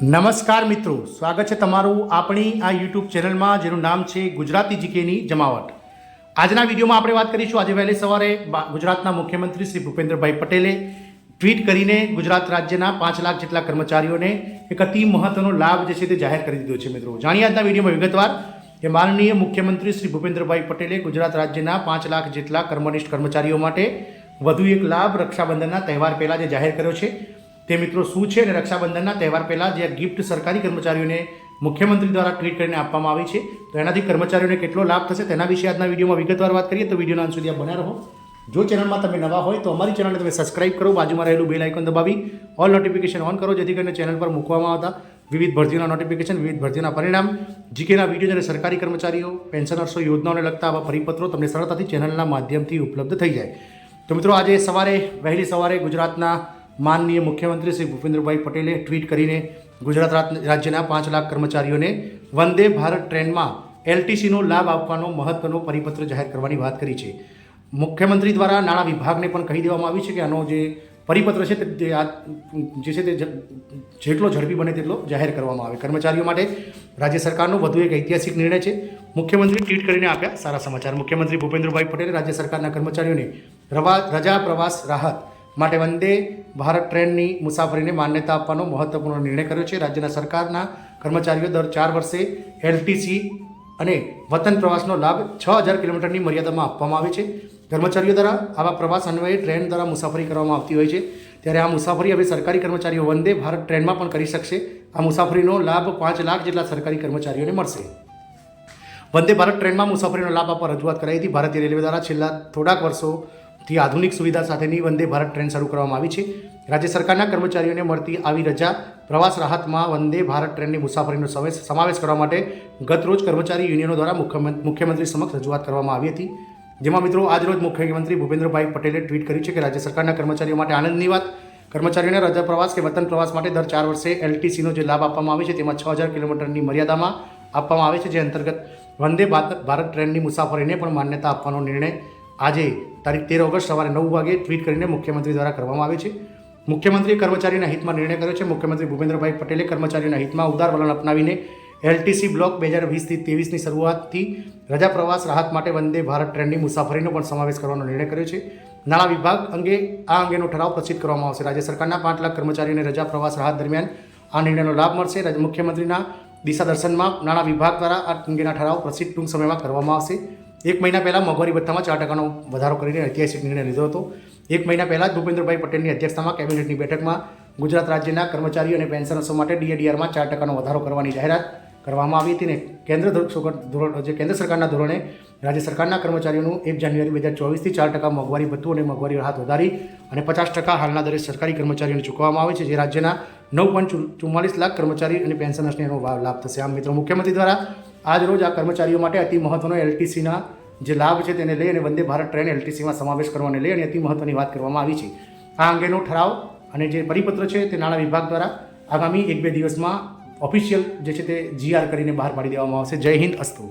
નમસ્કાર મિત્રો, સ્વાગત છે તમારું આપણી આ યુટ્યુબ ચેનલમાં જેનું નામ છે ગુજરાતી જીકેની જમાવટ. આજના વિડીયોમાં આપણે વાત કરીશું. આજે વહેલી સવારે ગુજરાતના મુખ્યમંત્રી શ્રી ભૂપેન્દ્રભાઈ પટેલે ટ્વીટ કરીને ગુજરાત રાજ્યના 5 લાખ જેટલા કર્મચારીઓને એક અતિ મહત્વનો લાભ જે છે તે જાહેર કરી દીધો છે. મિત્રો જાણીએ આજના વિડીયોમાં વિગતવાર કે માનનીય મુખ્યમંત્રી શ્રી ભૂપેન્દ્રભાઈ પટેલે ગુજરાત રાજ્યના 5 લાખ જેટલા કર્મનિષ્ઠ કર્મચારીઓ માટે વધુ એક લાભ રક્ષાબંધનના તહેવાર પહેલાં જે જાહેર કર્યો છે તે મિત્રો શું છે અને રક્ષાબંધનના તહેવાર પહેલાં જે ગિફ્ટ સરકારી કર્મચારીઓને મુખ્યમંત્રી દ્વારા ટ્વીટ કરીને આપવામાં આવી છે તો એનાથી કર્મચારીઓને કેટલો લાભ થશે તેના વિશે આજના વિડીયોમાં વિગતવાર વાત કરીએ. તો વિડીયોના અંત સુધી આપ બન્યા રહો. જો ચેનલમાં તમે નવા હોય તો અમારી ચેનલને તમે સબસ્ક્રાઇબ કરો, બાજુમાં રહેલું બેલ આઇકોન દબાવી ઓલ નોટિફિકેશન ઓન કરો, જેથી કરીને ચેનલ પર મૂકવામાં આવતા વિવિધ ભરતીઓના નોટિફિકેશન, વિવિધ ભરતીઓના પરિણામ, જીકેના વિડીયો અને સરકારી કર્મચારીઓ, પેન્શનર્સો, યોજનાઓને લગતા આવા પરિપત્રો તમને સરળતાથી ચેનલના માધ્યમથી ઉપલબ્ધ થઈ જાય. તો મિત્રો આજે વહેલી સવારે ગુજરાતના માનનીય મુખ્યમંત્રી શ્રી ભૂપેન્દ્રભાઈ પટેલે ટ્વીટ કરીને ગુજરાત રાજ્યના 5 લાખ કર્મચારીઓને વંદે ભારત ટ્રેનમાં એલટીસીનો લાભ આપવાનો મહત્વનો પરિપત્ર જાહેર કરવાની વાત કરી છે. મુખ્યમંત્રી દ્વારા નાણાં વિભાગને પણ કહી દેવામાં આવ્યું છે કે આનો જે પરિપત્ર છે તે જેટલો ઝડપી બને તેટલો જાહેર કરવામાં આવે. કર્મચારીઓ માટે રાજ્ય સરકારનો વધુ એક ઐતિહાસિક નિર્ણય છે. મુખ્યમંત્રી ટ્વીટ કરીને આપ્યા સારા સમાચાર. મુખ્યમંત્રી ભૂપેન્દ્રભાઈ પટેલે રાજ્ય સરકારના કર્મચારીઓને રજા પ્રવાસ રાહત માટે વંદે ભારત ટ્રેનની મુસાફરીને માન્યતા આપવાનો મહત્વપૂર્ણ નિર્ણય કર્યો છે. રાજ્યના સરકારના કર્મચારીઓ દર 4 વર્ષે એલટીસી અને વતન પ્રવાસનો લાભ 6000 કિલોમીટરની મર્યાદામાં આપવામાં આવે છે. કર્મચારીઓ દ્વારા આવા પ્રવાસ અન્વયે ટ્રેન દ્વારા મુસાફરી કરવામાં આવતી હોય છે. ત્યારે આ મુસાફરી હવે સરકારી કર્મચારીઓ વંદે ભારત ટ્રેનમાં પણ કરી શકશે. આ મુસાફરીનો લાભ 5 લાખ જેટલા સરકારી કર્મચારીઓને મળશે. વંદે ભારત ટ્રેનમાં મુસાફરીનો લાભ આપવા રજૂઆત કરાઈ હતી. ભારતીય રેલવે દ્વારા છેલ્લા થોડાક વર્ષોથી આધુનિક સુવિધા સાથેની વંદે ભારત ટ્રેન શરૂ કરવામાં આવી છે. રાજ્ય સરકારના કર્મચારીઓને મળતી આવી રજા પ્રવાસ રાહતમાં વંદે ભારત ટ્રેનની મુસાફરીનો સમાવેશ કરવા માટે ગતરોજ કર્મચારી યુનિયનો દ્વારા મુખ્યમંત્રી સમક્ષ રજૂઆત કરવામાં આવી હતી. જેમાં મિત્રો આજરોજ મુખ્યમંત્રી ભૂપેન્દ્રભાઈ પટેલે ટ્વીટ કર્યું છે કે રાજ્ય સરકારના કર્મચારીઓ માટે આનંદની વાત. કર્મચારીઓને રજા પ્રવાસ કે વતન પ્રવાસ માટે દર 4 વર્ષે એલટીસીનો જે લાભ આપવામાં આવે છે તેમાં 6000 કિલોમીટરની મર્યાદામાં આપવામાં આવે છે, જે અંતર્ગત વંદે ભારત ટ્રેનની મુસાફરીને પણ માન્યતા આપવાનો નિર્ણય આજે તારીખ 13 ઓગસ્ટ સવારે 9 વાગે ટ્વીટ કરીને મુખ્યમંત્રી દ્વારા કરવામાં આવે છે. મુખ્યમંત્રીએ કર્મચારીઓના હિતમાં નિર્ણય કર્યો છે. મુખ્યમંત્રી ભૂપેન્દ્રભાઈ પટેલે કર્મચારીઓના હિતમાં ઉદાર વલણ અપનાવીને એલટીસી બ્લોક 2020થી 23ની શરૂઆતથી રજા પ્રવાસ રાહત માટે વંદે ભારત ટ્રેનની મુસાફરીનો પણ સમાવેશ કરવાનો નિર્ણય કર્યો છે. નાણાં વિભાગ અંગેનો ઠરાવ પ્રસિદ્ધ કરવામાં આવશે. રાજ્ય સરકારના 5 લાખ કર્મચારીઓને રજા પ્રવાસ રાહત દરમિયાન આ નિર્ણયનો લાભ મળશે. મુખ્યમંત્રીના દિશા દર્શનમાં નાણાં વિભાગ દ્વારા આ અંગેના ઠરાવ પ્રસિદ્ધ ટૂંક સમયમાં કરવામાં આવશે. 1 મહિના પહેલાં મોંઘવારી ભથ્થામાં 4% વધારો કરીને ઐતિહાસિક નિર્ણય લીધો હતો. 1 મહિના પહેલાં જ ભૂપેન્દ્રભાઈ પટેલની અધ્યક્ષતામાં કેબિનેટની બેઠકમાં ગુજરાત રાજ્યના કર્મચારીઓ અને પેન્શનર્સો માટે ડીએડીઆરમાં 4% વધારો કરવાની જાહેરાત કરવામાં આવી હતી. ને કેન્દ્ર સરકારના ધોરણે રાજ્ય સરકારના કર્મચારીઓનું 1 જાન્યુઆરી 2024થી 4% મોંઘવારી ભથ્થું અને મોંઘવારી રાહત વધારી અને 50% હાલના દરે સરકારી કર્મચારીઓને ચૂકવવામાં આવે છે, જે રાજ્યના 9.44 લાખ કર્મચારી અને પેન્શનર્સને એનો લાભ થશે. આમ મિત્રો મુખ્યમંત્રી દ્વારા આજ રોજ આ કર્મચારીઓ માટે અતિ મહત્વનો એલટીસીના જે લાભ છે તેને લઈ અને વંદે ભારત ટ્રેન એલટીસીમાં સમાવેશ કરવાને લઈ અને અતિ મહત્વની વાત કરવામાં આવી છે. આ અંગેનો ઠરાવ અને જે પરિપત્ર છે તે નાણાં વિભાગ દ્વારા આગામી 1-2 દિવસમાં ઓફિશિયલ જે છે તે જીઆર કરીને બહાર પાડી દેવામાં આવશે. જય હિન્દ, અસ્તુ.